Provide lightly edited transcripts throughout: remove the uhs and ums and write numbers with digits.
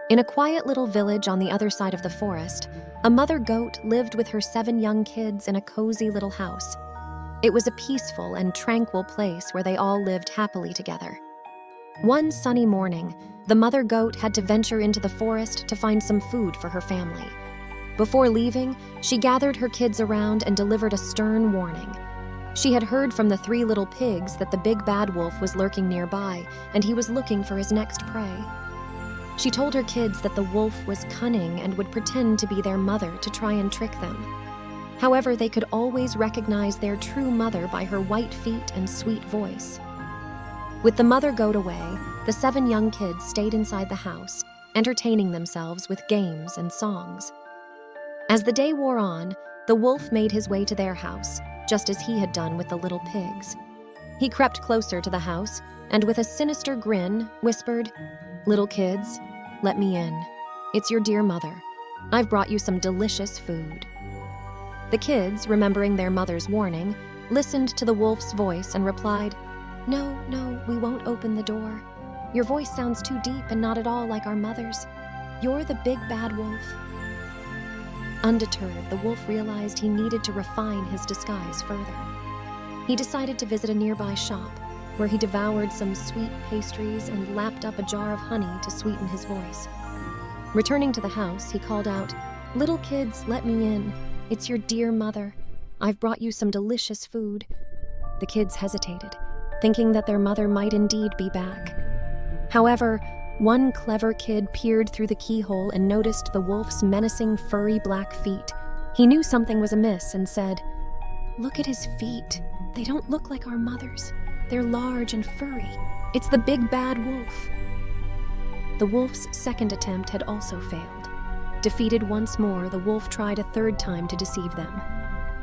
In a quiet little village on the other side of the forest, a mother goat lived with her 7 young kids in a cozy little house. It was a peaceful and tranquil place where they all lived happily together. One sunny morning, the mother goat had to venture into the forest to find some food for her family. Before leaving, she gathered her kids around and delivered a stern warning. She had heard from the 3 little pigs that the big bad wolf was lurking nearby, and he was looking for his next prey. She told her kids that the wolf was cunning and would pretend to be their mother to try and trick them. However, they could always recognize their true mother by her white feet and sweet voice. With the mother goat away, the 7 young kids stayed inside the house, entertaining themselves with games and songs. As the day wore on, the wolf made his way to their house, just as he had done with the little pigs. He crept closer to the house and with a sinister grin whispered, "Little kids, let me in. It's your dear mother. I've brought you some delicious food." The kids, remembering their mother's warning, listened to the wolf's voice and replied, No, we won't open the door. Your voice sounds too deep and not at all like our mother's. You're the big bad wolf." Undeterred, the wolf realized he needed to refine his disguise further. He decided to visit a nearby shop, where he devoured some sweet pastries and lapped up a jar of honey to sweeten his voice. Returning to the house, he called out, "Little kids, let me in. It's your dear mother. I've brought you some delicious food." The kids hesitated, thinking that their mother might indeed be back. However, one clever kid peered through the keyhole and noticed the wolf's menacing furry black feet. He knew something was amiss and said, "Look at his feet. They don't look like our mother's. They're large and furry. It's the big bad wolf." The wolf's second attempt had also failed. Defeated once more, the wolf tried a 3rd time to deceive them.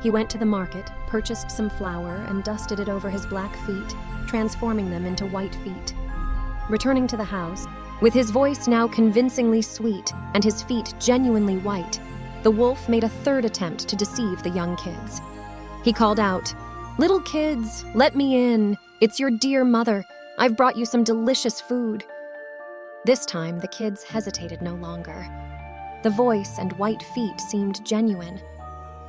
He went to the market, purchased some flour, and dusted it over his black feet, transforming them into white feet. Returning to the house, with his voice now convincingly sweet and his feet genuinely white, the wolf made a 3rd attempt to deceive the young kids. He called out, "Little kids, let me in. It's your dear mother. I've brought you some delicious food." This time, the kids hesitated no longer. The voice and white feet seemed genuine.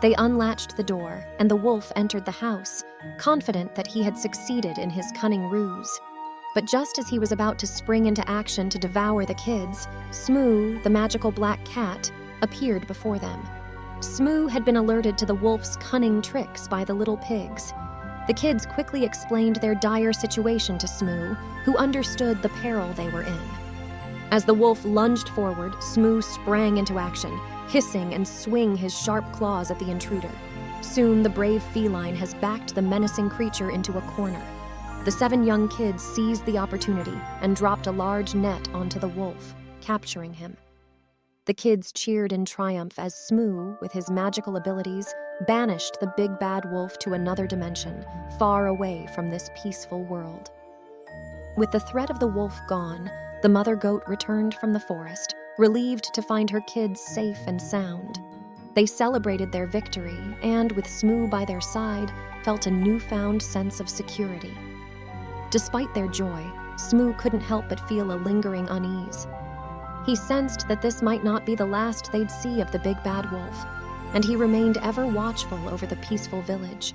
They unlatched the door, and the wolf entered the house, confident that he had succeeded in his cunning ruse. But just as he was about to spring into action to devour the kids, Smoo, the magical black cat, appeared before them. Smoo had been alerted to the wolf's cunning tricks by the little pigs. The kids quickly explained their dire situation to Smoo, who understood the peril they were in. As the wolf lunged forward, Smoo sprang into action, hissing and swinging his sharp claws at the intruder. Soon, the brave feline has backed the menacing creature into a corner. The 7 young kids seized the opportunity and dropped a large net onto the wolf, capturing him. The kids cheered in triumph as Smoo, with his magical abilities, banished the big bad wolf to another dimension, far away from this peaceful world. With the threat of the wolf gone, the mother goat returned from the forest, relieved to find her kids safe and sound. They celebrated their victory and, with Smoo by their side, felt a newfound sense of security. Despite their joy, Smoo couldn't help but feel a lingering unease. He sensed that this might not be the last they'd see of the big bad wolf, and he remained ever watchful over the peaceful village.